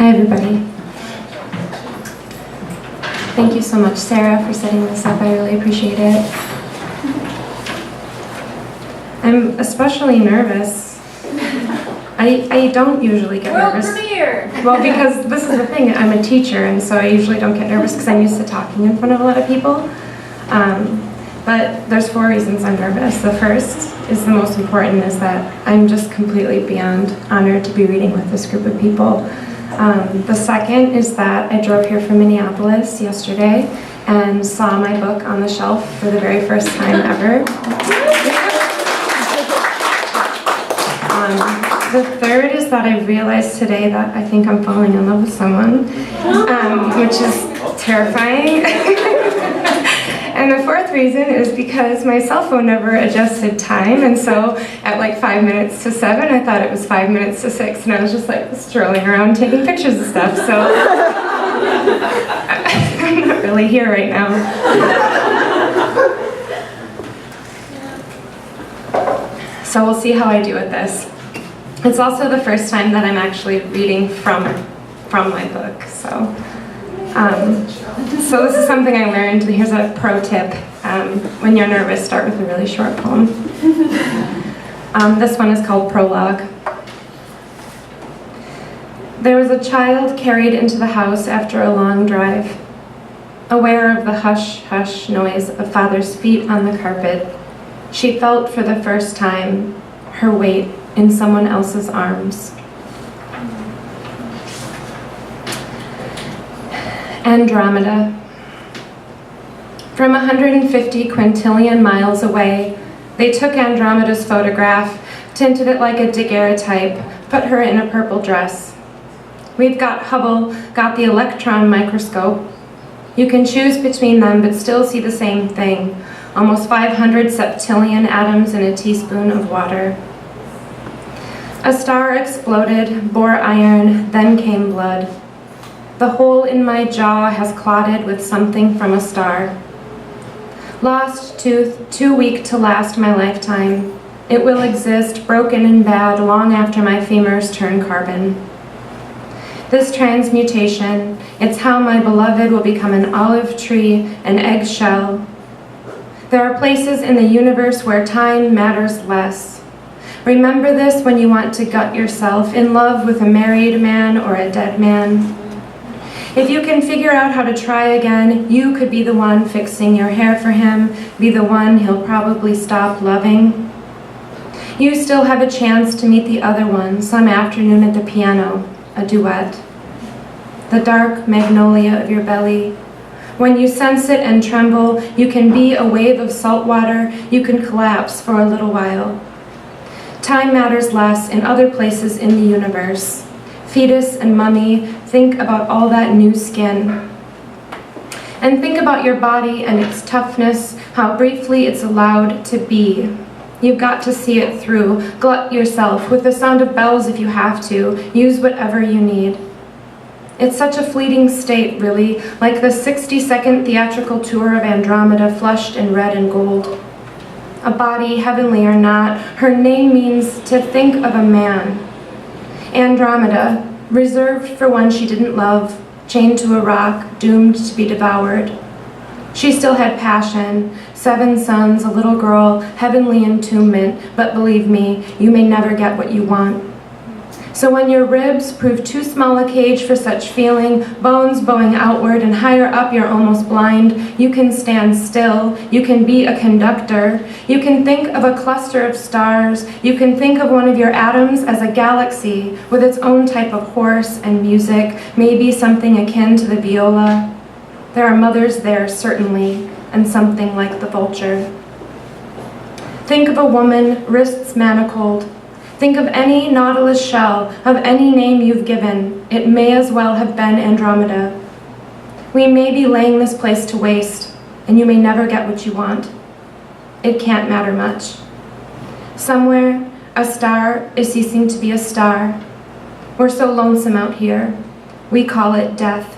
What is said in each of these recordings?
Hi, everybody. Thank you so much, Sarah, for setting this up. I really appreciate it. I'm especially nervous. I don't usually get nervous. World premiere! Well, because this is the thing, I'm a teacher, and so I usually don't get nervous because I'm used to talking in front of a lot of people. But there's 4 reasons I'm nervous. The first is the most important, is that I'm just completely beyond honored to be reading with this group of people. The second is that I drove here from Minneapolis yesterday and saw my book on the shelf for the very first time ever. The third is that I realized today that I think I'm falling in love with someone, which is terrifying. And the fourth reason is because my cell phone never adjusted time, and so at like 5 minutes to 7, I thought it was 5 minutes to 6, and I was just like strolling around taking pictures of stuff, so I'm not really here right now. So we'll see how I do with this. It's also the first time that I'm actually reading from my book, so this is something I learned. Here's a pro tip. When you're nervous, start with a really short poem. This one is called Prologue. There was a child carried into the house after a long drive. Aware of the hush-hush noise of father's feet on the carpet, she felt for the first time her weight in someone else's arms. Andromeda. From 150 quintillion miles away, they took Andromeda's photograph, tinted it like a daguerreotype, put her in a purple dress. We've got Hubble, got the electron microscope. You can choose between them but still see the same thing, almost 500 septillion atoms in a teaspoon of water. A star exploded, bore iron, then came blood. The hole in my jaw has clotted with something from a star. Lost tooth, too weak to last my lifetime. It will exist, broken and bad, long after my femurs turn carbon. This transmutation, it's how my beloved will become an olive tree, an eggshell. There are places in the universe where time matters less. Remember this when you want to gut yourself, in love with a married man or a dead man. If you can figure out how to try again, you could be the one fixing your hair for him, be the one he'll probably stop loving. You still have a chance to meet the other one some afternoon at the piano, a duet. The dark magnolia of your belly. When you sense it and tremble, you can be a wave of salt water, you can collapse for a little while. Time matters less in other places in the universe. Fetus and mummy, think about all that new skin. And think about your body and its toughness, how briefly it's allowed to be. You've got to see it through. Glut yourself with the sound of bells if you have to. Use whatever you need. It's such a fleeting state, really, like the 60-second theatrical tour of Andromeda flushed in red and gold. A body, heavenly or not, her name means to think of a man. Andromeda, reserved for one she didn't love, chained to a rock, doomed to be devoured. She still had passion, 7 sons, a little girl, heavenly entombment, but believe me, you may never get what you want. So when your ribs prove too small a cage for such feeling, bones bowing outward and higher up you're almost blind, you can stand still, you can be a conductor, you can think of a cluster of stars, you can think of one of your atoms as a galaxy with its own type of horse and music, maybe something akin to the viola. There are mothers there, certainly, and something like the vulture. Think of a woman, wrists manacled. Think of any nautilus shell, of any name you've given. It may as well have been Andromeda. We may be laying this place to waste, and you may never get what you want. It can't matter much. Somewhere, a star is ceasing to be a star. We're so lonesome out here. We call it death.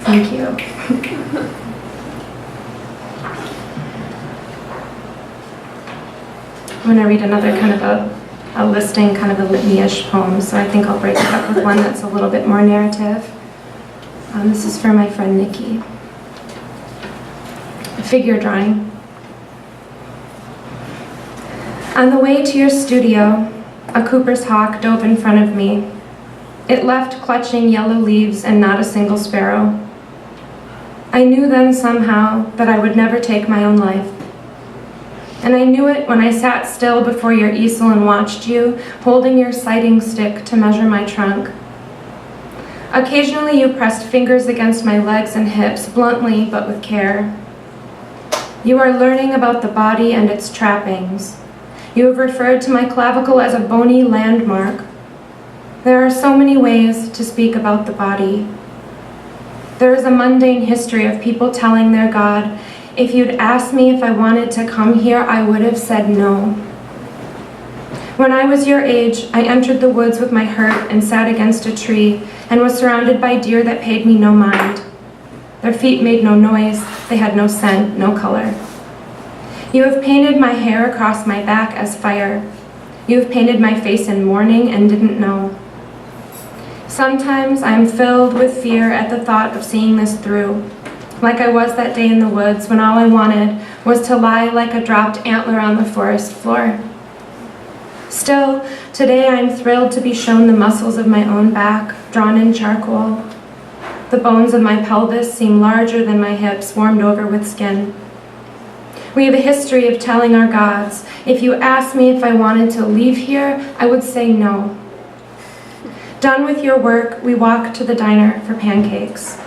Thank you. I'm going to read another kind of a a listing, kind of a litany-ish poem, so I think I'll break it up with one that's a little bit more narrative. This is for my friend Nikki. Figure drawing. On the way to your studio, a Cooper's hawk dove in front of me. It left clutching yellow leaves and not a single sparrow. I knew then somehow that I would never take my own life. And I knew it when I sat still before your easel and watched you, holding your sighting stick to measure my trunk. Occasionally you pressed fingers against my legs and hips, bluntly but with care. You are learning about the body and its trappings. You have referred to my clavicle as a bony landmark. There are so many ways to speak about the body. There is a mundane history of people telling their God, if you'd asked me if I wanted to come here, I would have said no. When I was your age, I entered the woods with my hurt and sat against a tree and was surrounded by deer that paid me no mind. Their feet made no noise, they had no scent, no color. You have painted my hair across my back as fire. You have painted my face in mourning and didn't know. Sometimes I am filled with fear at the thought of seeing this through, like I was that day in the woods when all I wanted was to lie like a dropped antler on the forest floor. Still, today I am thrilled to be shown the muscles of my own back, drawn in charcoal. The bones of my pelvis seem larger than my hips, warmed over with skin. We have a history of telling our gods, if you asked me if I wanted to leave here, I would say no. Done with your work, we walk to the diner for pancakes.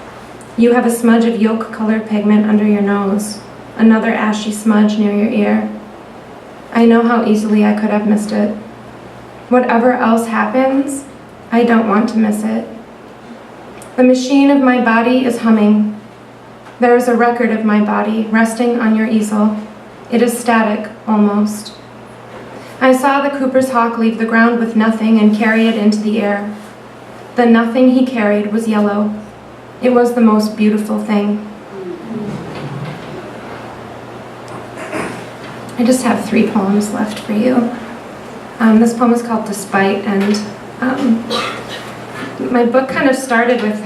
You have a smudge of yolk-colored pigment under your nose, another ashy smudge near your ear. I know how easily I could have missed it. Whatever else happens, I don't want to miss it. The machine of my body is humming. There is a record of my body resting on your easel. It is static, almost. I saw the Cooper's hawk leave the ground with nothing and carry it into the air. The nothing he carried was yellow. It was the most beautiful thing. I just have 3 poems left for you. This poem is called Despite, and my book kind of started with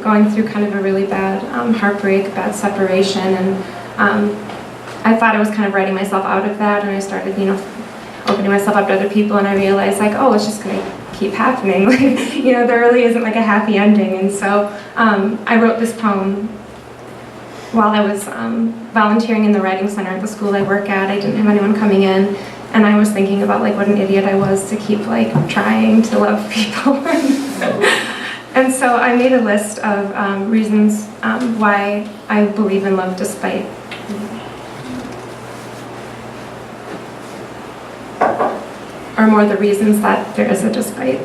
going through kind of a really bad heartbreak, bad separation, and I thought I was kind of writing myself out of that, and I started, opening myself up to other people, and I realized, it's just going to keep happening. There really isn't like a happy ending, and so I wrote this poem while I was volunteering in the writing center at the school I work at. I didn't have anyone coming in, and I was thinking about what an idiot I was to keep trying to love people. And so I made a list of reasons why I believe in love despite. Or more the reasons that there is a despite.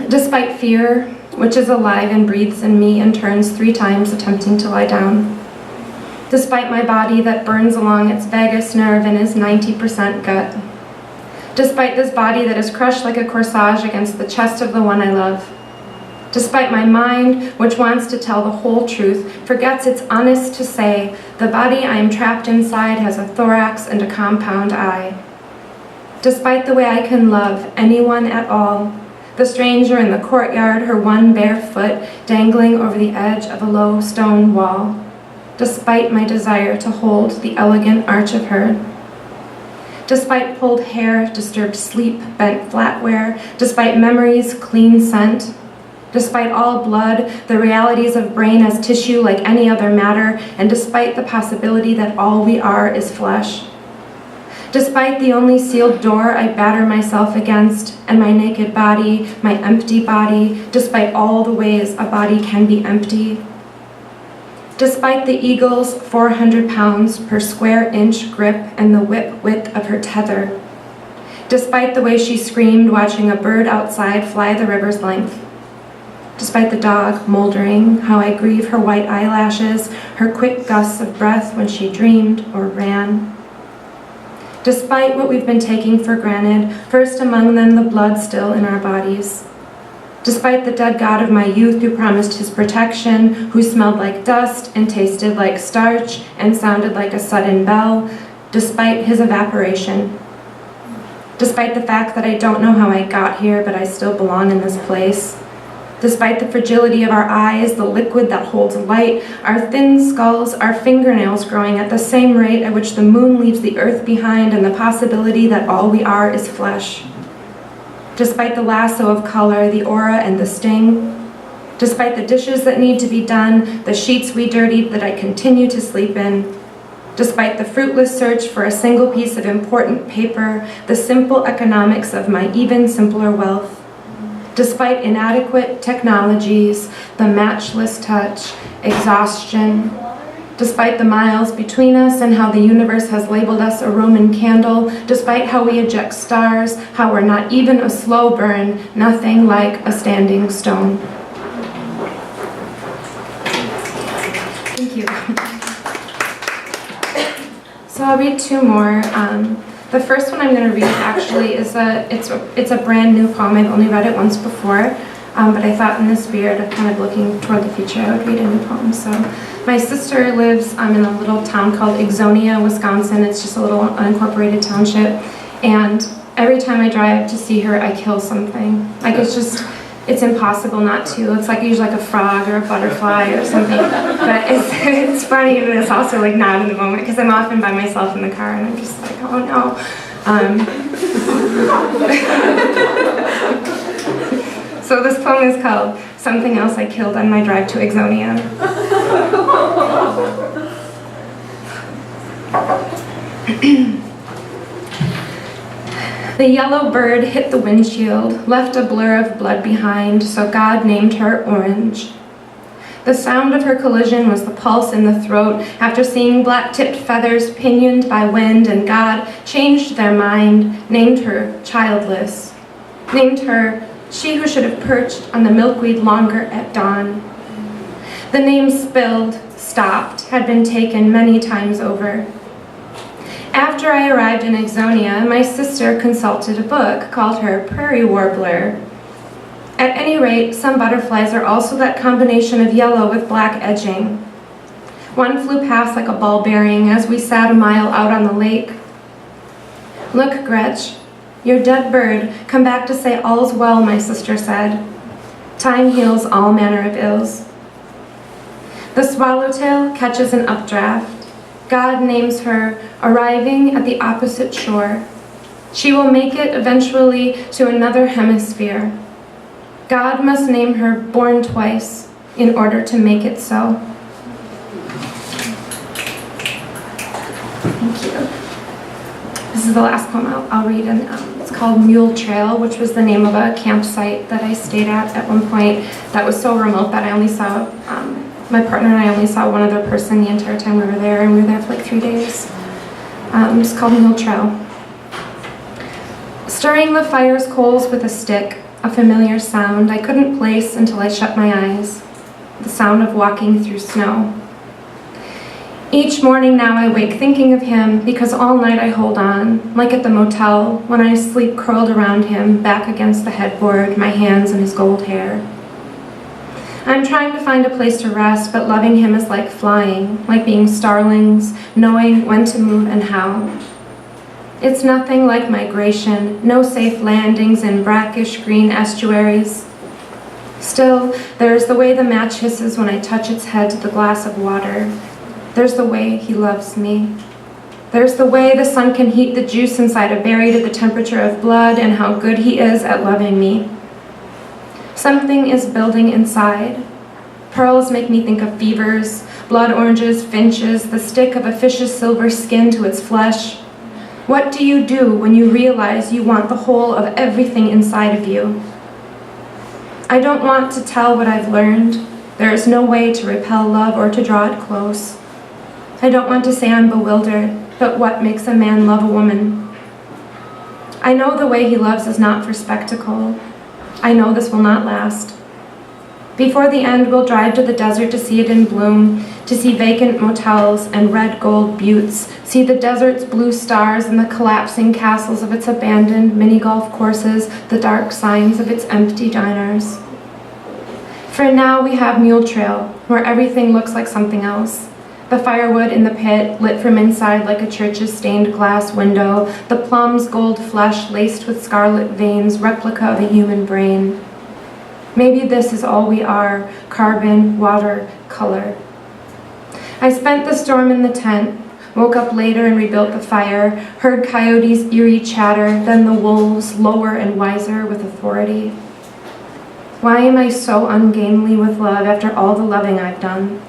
Despite fear, which is alive and breathes in me and turns 3 times attempting to lie down. Despite my body that burns along its vagus nerve and is 90% gut. Despite this body that is crushed like a corsage against the chest of the one I love. Despite my mind, which wants to tell the whole truth, forgets it's honest to say, the body I am trapped inside has a thorax and a compound eye. Despite the way I can love anyone at all, the stranger in the courtyard, her one bare foot dangling over the edge of a low stone wall. Despite my desire to hold the elegant arch of her. Despite pulled hair, disturbed sleep, bent flatware, despite memories, clean scent, despite all blood, the realities of brain as tissue like any other matter, and despite the possibility that all we are is flesh. Despite the only sealed door I batter myself against, and my naked body, my empty body, despite all the ways a body can be empty. Despite the eagle's 400 pounds per square inch grip and the whip width of her tether. Despite the way she screamed watching a bird outside fly the river's length. Despite the dog moldering, how I grieve her white eyelashes, her quick gusts of breath when she dreamed or ran. Despite what we've been taking for granted, first among them the blood still in our bodies. Despite the dead god of my youth who promised his protection, who smelled like dust and tasted like starch and sounded like a sudden bell, despite his evaporation. Despite the fact that I don't know how I got here, but I still belong in this place. Despite the fragility of our eyes, the liquid that holds light, our thin skulls, our fingernails growing at the same rate at which the moon leaves the earth behind, and the possibility that all we are is flesh. Despite the lasso of color, the aura and the sting. Despite the dishes that need to be done, the sheets we dirtied that I continue to sleep in. Despite the fruitless search for a single piece of important paper, the simple economics of my even simpler wealth. Despite inadequate technologies, the matchless touch, exhaustion. Despite the miles between us and how the universe has labeled us a Roman candle, despite how we eject stars, how we're not even a slow burn, nothing like a standing stone. Thank you. So I'll read two more. The first one I'm going to read actually is it's a brand new poem. I've only read it once before, but I thought in the spirit of kind of looking toward the future, I would read a new poem. So my sister lives in a little town called Ixonia, Wisconsin. It's just a little unincorporated township, and every time I drive to see her, I kill something. Like it's impossible not to. It's like usually like a frog or a butterfly or something. But it's funny, and it's also like not in the moment because I'm often by myself in the car and I'm just like, oh no. So this poem is called Something Else I Killed on My Drive to Ixonia. The yellow bird hit the windshield, left a blur of blood behind, so God named her Orange. The sound of her collision was the pulse in the throat after seeing black-tipped feathers pinioned by wind, and God changed their mind, named her Childless, named her she who should have perched on the milkweed longer at dawn. The name spilled, stopped, had been taken many times over. After I arrived in Ixonia, my sister consulted a book called her Prairie Warbler. At any rate, some butterflies are also that combination of yellow with black edging. One flew past like a ball bearing as we sat a mile out on the lake. Look, Gretch, your dead bird, come back to say all's well, my sister said. Time heals all manner of ills. The swallowtail catches an updraft. God names her, arriving at the opposite shore. She will make it eventually to another hemisphere. God must name her born twice in order to make it so. Thank you. This is the last poem I'll read, and it's called Mule Trail, which was the name of a campsite that I stayed at one point that was so remote that I only saw my partner and I only saw one other person the entire time we were there, and we were there for like 3 days. It's called Mule Trail. Stirring the fire's coals with a stick, a familiar sound I couldn't place until I shut my eyes. The sound of walking through snow. Each morning now I wake thinking of him because all night I hold on, like at the motel, when I sleep curled around him, back against the headboard, my hands in his gold hair. I'm trying to find a place to rest, but loving him is like flying, like being starlings, knowing when to move and how. It's nothing like migration, no safe landings in brackish green estuaries. Still, there's the way the match hisses when I touch its head to the glass of water. There's the way he loves me. There's the way the sun can heat the juice inside a berry to the temperature of blood, and how good he is at loving me. Something is building inside. Pearls make me think of fevers, blood oranges, finches, the stick of a fish's silver skin to its flesh. What do you do when you realize you want the whole of everything inside of you? I don't want to tell what I've learned. There is no way to repel love or to draw it close. I don't want to say I'm bewildered, but what makes a man love a woman? I know the way he loves is not for spectacle. I know this will not last. Before the end, we'll drive to the desert to see it in bloom, to see vacant motels and red gold buttes, see the desert's blue stars and the collapsing castles of its abandoned mini-golf courses, the dark signs of its empty diners. For now, we have Mule Trail, where everything looks like something else. The firewood in the pit, lit from inside like a church's stained glass window, the plum's gold flesh laced with scarlet veins, replica of a human brain. Maybe this is all we are, carbon, water, color. I spent the storm in the tent, woke up later and rebuilt the fire, heard coyotes' eerie chatter, then the wolves, lower and wiser with authority. Why am I so ungainly with love after all the loving I've done?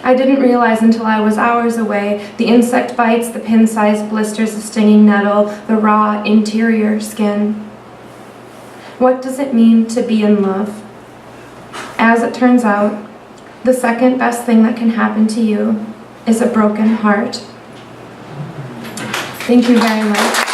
I didn't realize until I was hours away the insect bites, the pin-sized blisters of stinging nettle, the raw interior skin. What does it mean to be in love? As it turns out, the second best thing that can happen to you is a broken heart. Thank you very much.